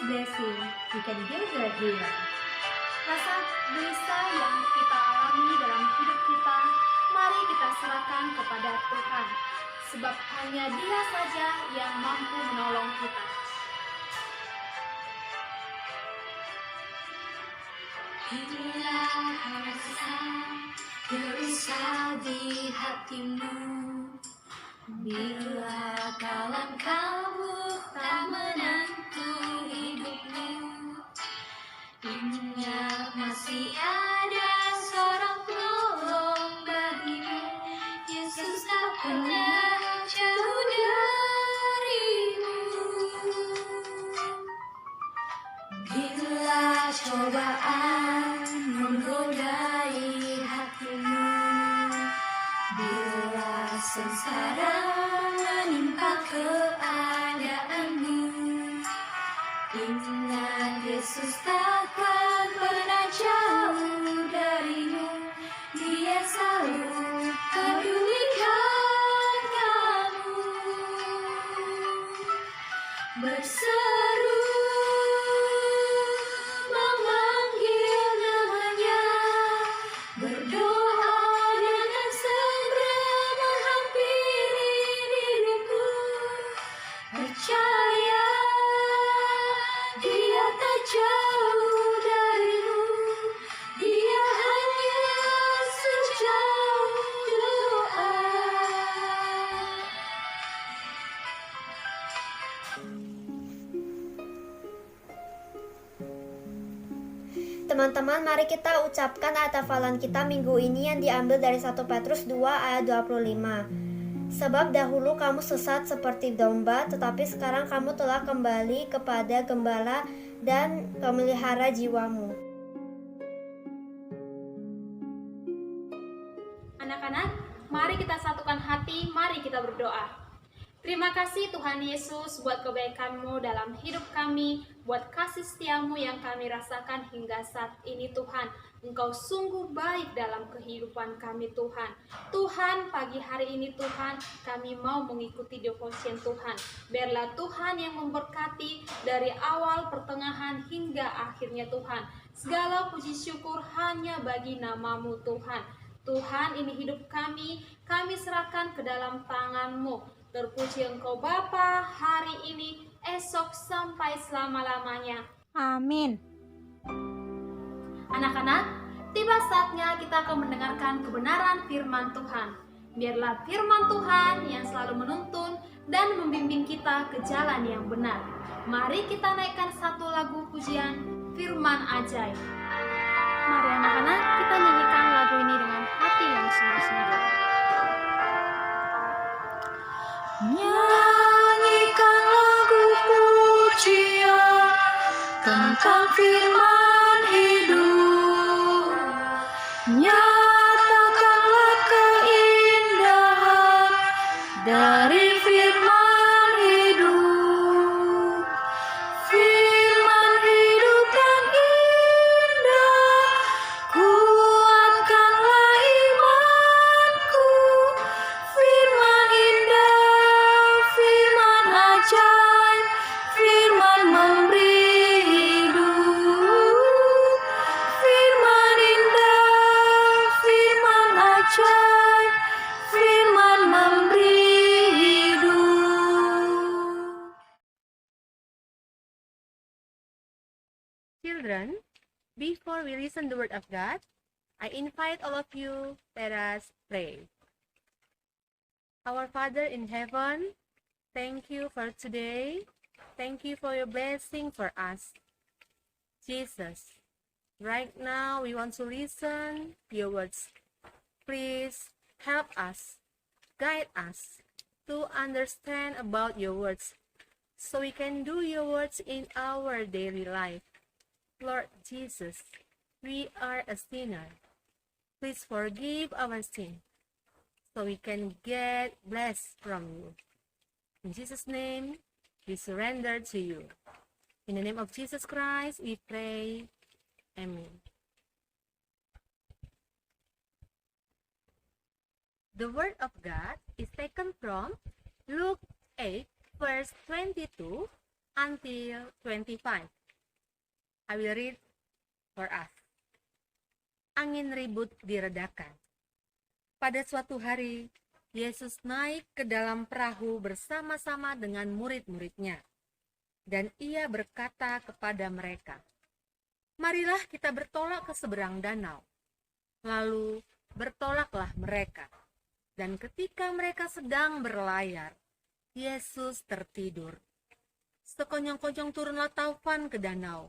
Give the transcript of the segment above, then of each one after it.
blessing we can gather here. Rasa gelisah yang kita alami dalam hidup kita, mari kita serahkan kepada Tuhan, sebab hanya Dia saja yang mampu menolong kita. Bila rasa gelisah di hatimu, bila kawan kamu tak menentu hidupmu, ingat masih ada seorang penolong bagimu. Yesus tak pernah jauh darimu. Bila cobaan menggodai hatimu, bila sengsara menimpa keadaanmu, ingat Yesus takkan pernah jauh darimu. Dia selalu pedulikan kamu. Berseru memanggil namanya, berdoa dengan segera menghampiri dirimu. Percaya Dia tak jauh darimu, Dia hanya sejauh doa. Teman-teman, mari kita ucapkan ayat hafalan kita minggu ini yang diambil dari 1 Petrus 2 ayat 25. Sebab dahulu kamu sesat seperti domba, tetapi sekarang kamu telah kembali kepada gembala dan pemelihara jiwamu. Anak-anak, mari kita satukan hati, mari kita berdoa. Terima kasih Tuhan Yesus buat kebaikan-Mu dalam hidup kami, buat kasih setia-Mu yang kami rasakan hingga saat ini Tuhan. Engkau sungguh baik dalam kehidupan kami Tuhan. Tuhan, pagi hari ini Tuhan, kami mau mengikuti devotion Tuhan. Biarlah Tuhan yang memberkati dari awal, pertengahan, hingga akhirnya Tuhan. Segala puji syukur hanya bagi nama-Mu Tuhan. Tuhan, ini hidup kami serahkan ke dalam tangan-Mu. Terpuji Engkau Bapa hari ini, esok sampai selama-lamanya. Amin. Anak-anak, tiba saatnya kita akan mendengarkan kebenaran firman Tuhan. Biarlah firman Tuhan yang selalu menuntun dan membimbing kita ke jalan yang benar. Mari kita naikkan satu lagu pujian firman ajaib. Mari anak-anak, kita nyanyikan lagu ini dengan hati yang sungguh-sungguh. Nyanyikan lagu pujian tentang firman hidup. Nyatakanlah keindahan dari firman hidup. Firman hidup yang indah, kuatkanlah imanku. Firman indah, firman ajaib, firman memberi hidup. Firman indah, firman ajaib, firman memberi hidup. Children, before we listen the word of God, I invite all of you, let us pray. Our Father in heaven, thank you for today. Thank you for your blessing for us. Jesus, right now we want to listen your words. Please help us, guide us to understand about your words so we can do your words in our daily life. Lord Jesus, we are a sinner. Please forgive our sin so we can get blessed from you. In Jesus' name, we surrender to you. In the name of Jesus Christ, we pray. Amen. The word of God is taken from Luke 8, verse 22 until 25. I will read for us. Angin ribut diredakan. Pada suatu hari, Yesus naik ke dalam perahu bersama-sama dengan murid-muridnya. Dan ia berkata kepada mereka, "Marilah kita bertolak ke seberang danau." Lalu bertolaklah mereka. Dan ketika mereka sedang berlayar, Yesus tertidur. Sekonyong-konyong turunlah taufan ke danau,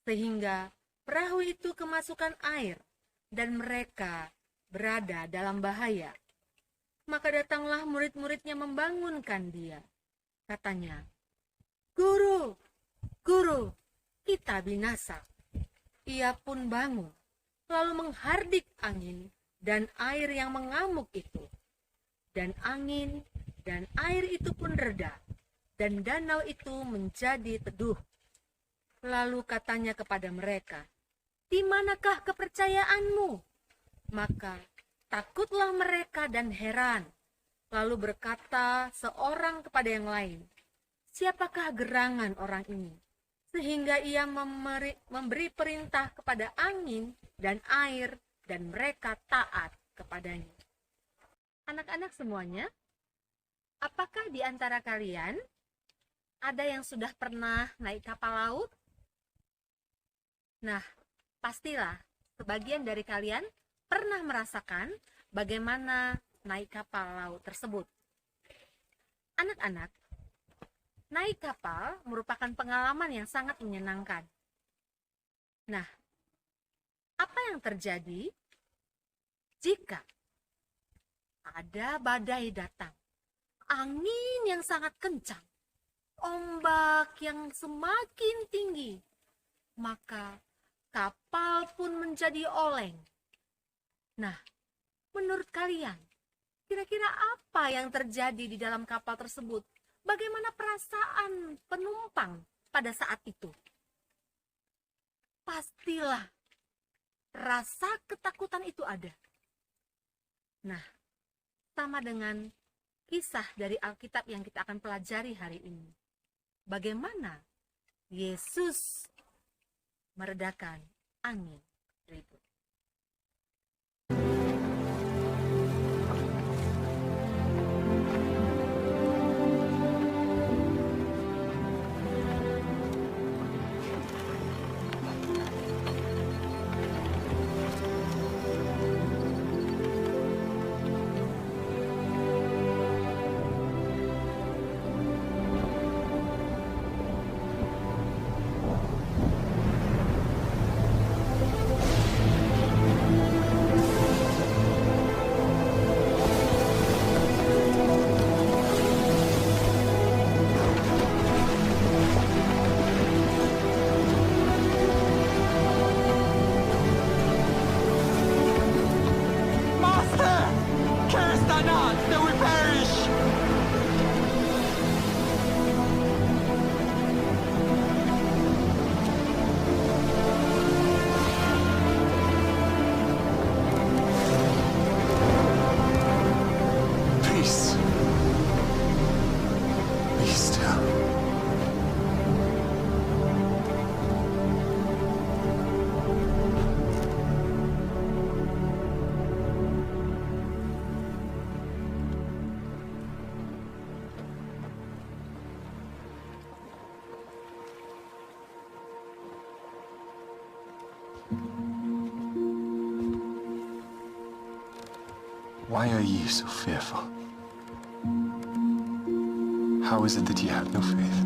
sehingga perahu itu kemasukan air, dan mereka berada dalam bahaya. Maka datanglah murid-muridnya membangunkan dia. Katanya, "Guru, Guru, kita binasa." Ia pun bangun, lalu menghardik angin dan air yang mengamuk itu. Dan angin dan air itu pun reda, dan danau itu menjadi teduh. Lalu katanya kepada mereka, "Di manakah kepercayaanmu?" Maka takutlah mereka dan heran. Lalu berkata seorang kepada yang lain, "Siapakah gerangan orang ini, sehingga ia memberi perintah kepada angin dan air, dan mereka taat kepadanya?" Anak-anak semuanya, apakah di antara kalian ada yang sudah pernah naik kapal laut? Nah, pastilah sebagian dari kalian pernah merasakan bagaimana naik kapal laut tersebut. Anak-anak, naik kapal merupakan pengalaman yang sangat menyenangkan. Nah, apa yang terjadi jika ada badai datang, angin yang sangat kencang, ombak yang semakin tinggi, maka kapal pun menjadi oleng. Nah, menurut kalian, kira-kira apa yang terjadi di dalam kapal tersebut? Bagaimana perasaan penumpang pada saat itu? Pastilah rasa ketakutan itu ada. Nah, sama dengan kisah dari Alkitab yang kita akan pelajari hari ini. Bagaimana Yesus meredakan angin ribut. Master! Carest thou not that we perish? Peace. Be still. Why are ye so fearful? How is it that ye have no faith?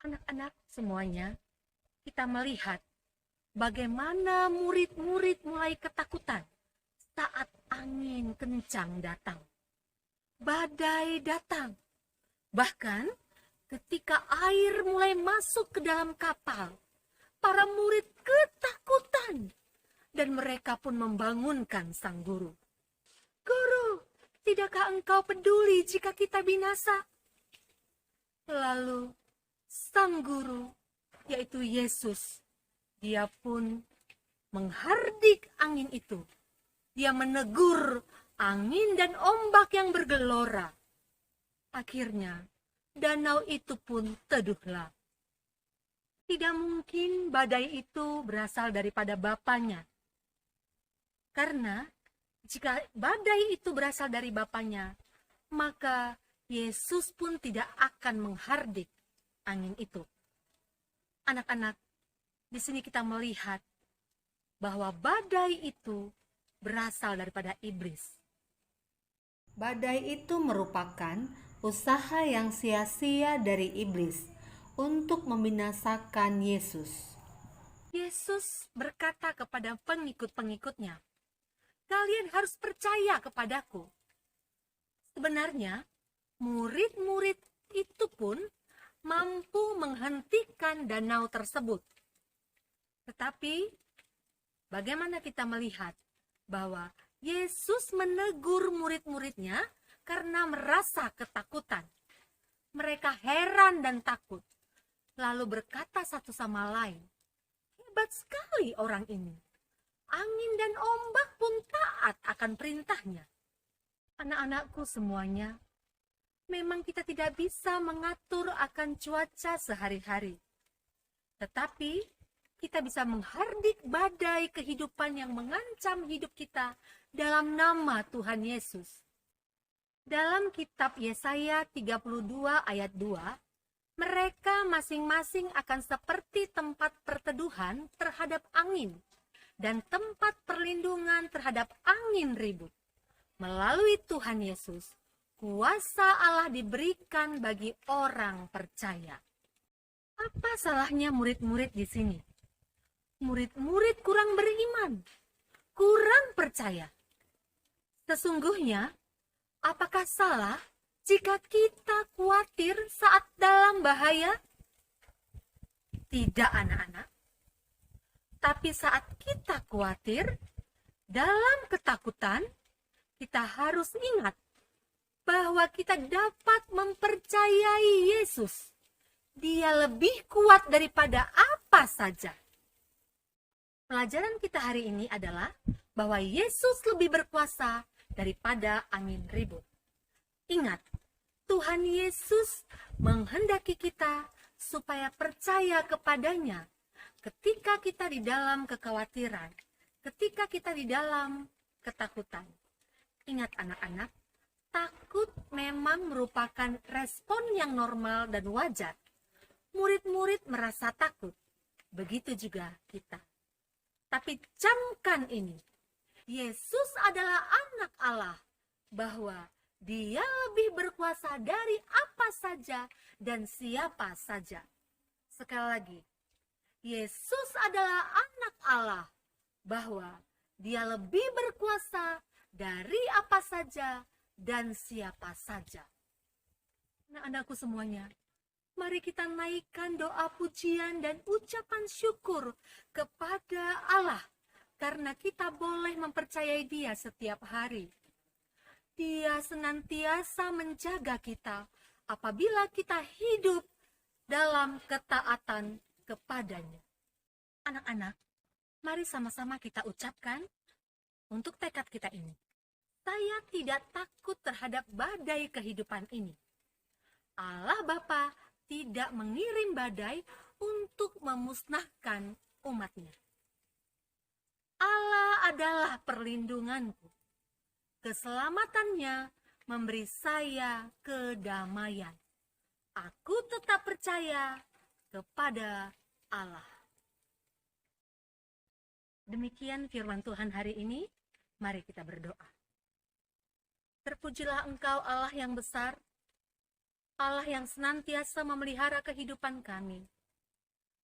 Anak-anak semuanya, kita melihat bagaimana murid-murid mulai ketakutan saat angin kencang datang. Badai datang. Bahkan ketika air mulai masuk ke dalam kapal, para murid ketakutan. dan mereka pun membangunkan sang guru. Guru, tidakkah engkau peduli jika kita binasa? Lalu sang guru, yaitu Yesus, dia pun menghardik angin itu. Dia menegur angin dan ombak yang bergelora. Akhirnya, danau itu pun teduhlah. Tidak mungkin badai itu berasal daripada Bapanya. Karena jika badai itu berasal dari Bapanya, maka Yesus pun tidak akan menghardik angin itu. Anak-anak, di sini kita melihat bahwa badai itu berasal daripada iblis. Badai itu merupakan usaha yang sia-sia dari iblis untuk membinasakan Yesus. Yesus berkata kepada pengikut-pengikutnya, "Kalian harus percaya kepadaku." Sebenarnya, murid-murid itu pun mampu menghentikan danau tersebut. Tetapi, bagaimana kita melihat bahwa Yesus menegur murid-muridnya karena merasa ketakutan. Mereka heran dan takut, lalu berkata satu sama lain, "Hebat sekali orang ini. Angin dan ombak pun taat akan perintahnya." Anak-anakku semuanya, memang kita tidak bisa mengatur akan cuaca sehari-hari. Tetapi, kita bisa menghardik badai kehidupan yang mengancam hidup kita dalam nama Tuhan Yesus. Dalam kitab Yesaya 32 ayat 2, mereka masing-masing akan seperti tempat perteduhan terhadap angin dan tempat perlindungan terhadap angin ribut. Melalui Tuhan Yesus, kuasa Allah diberikan bagi orang percaya. Apa salahnya murid-murid di sini? Murid-murid kurang beriman, kurang percaya. Sesungguhnya, apakah salah jika kita khawatir saat dalam bahaya? Tidak, anak-anak. Tapi saat kita khawatir, dalam ketakutan, kita harus ingat bahwa kita dapat mempercayai Yesus. Dia lebih kuat daripada apa saja. Pelajaran kita hari ini adalah bahwa Yesus lebih berkuasa daripada angin ribut. Ingat, Tuhan Yesus menghendaki kita supaya percaya kepadanya ketika kita di dalam kekhawatiran, ketika kita di dalam ketakutan. Ingat anak-anak, takut memang merupakan respon yang normal dan wajar. Murid-murid merasa takut, begitu juga kita. Tapi camkan ini, Yesus adalah anak Allah, bahwa Dia lebih berkuasa dari apa saja dan siapa saja. Sekali lagi, Yesus adalah anak Allah, bahwa Dia lebih berkuasa dari apa saja dan siapa saja. Anak-anakku semuanya, mari kita naikkan doa pujian dan ucapan syukur kepada Allah karena kita boleh mempercayai Dia setiap hari. Dia senantiasa menjaga kita apabila kita hidup dalam ketaatan kepadanya. Anak-anak, mari sama-sama kita ucapkan untuk tekad kita ini. Saya tidak takut terhadap badai kehidupan ini. Allah Bapa tidak mengirim badai untuk memusnahkan umat-Nya. Allah adalah perlindunganku. Keselamatannya memberi saya kedamaian. Aku tetap percaya kepada Allah. Demikian firman Tuhan hari ini. Mari kita berdoa. Terpujilah Engkau Allah yang besar, Allah yang senantiasa memelihara kehidupan kami.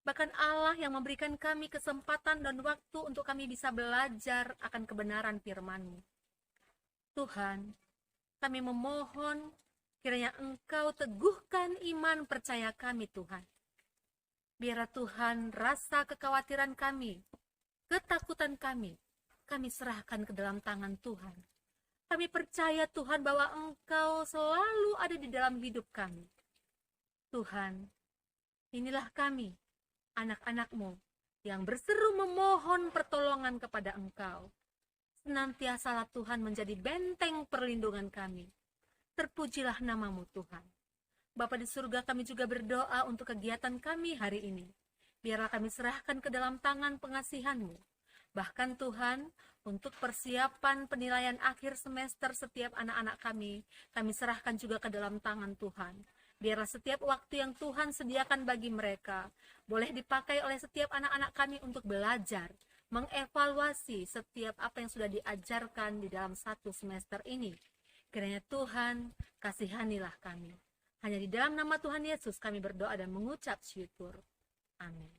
Bahkan Allah yang memberikan kami kesempatan dan waktu untuk kami bisa belajar akan kebenaran firman-Mu. Tuhan, kami memohon kiranya Engkau teguhkan iman percaya kami Tuhan. Biarlah Tuhan rasa kekhawatiran kami, ketakutan kami serahkan ke dalam tangan Tuhan. Kami percaya Tuhan bahwa Engkau selalu ada di dalam hidup kami. Tuhan, inilah kami, anak-anak-Mu, yang berseru memohon pertolongan kepada Engkau. Senantiasalah Tuhan menjadi benteng perlindungan kami. Terpujilah nama-Mu Tuhan. Bapa di surga, kami juga berdoa untuk kegiatan kami hari ini. Biarlah kami serahkan ke dalam tangan pengasihan-Mu. Bahkan Tuhan, untuk persiapan penilaian akhir semester setiap anak-anak kami serahkan juga ke dalam tangan Tuhan. Biarlah setiap waktu yang Tuhan sediakan bagi mereka, boleh dipakai oleh setiap anak-anak kami untuk belajar, mengevaluasi setiap apa yang sudah diajarkan di dalam satu semester ini. Kiranya Tuhan, kasihanilah kami. Hanya di dalam nama Tuhan Yesus kami berdoa dan mengucap syukur. Amin.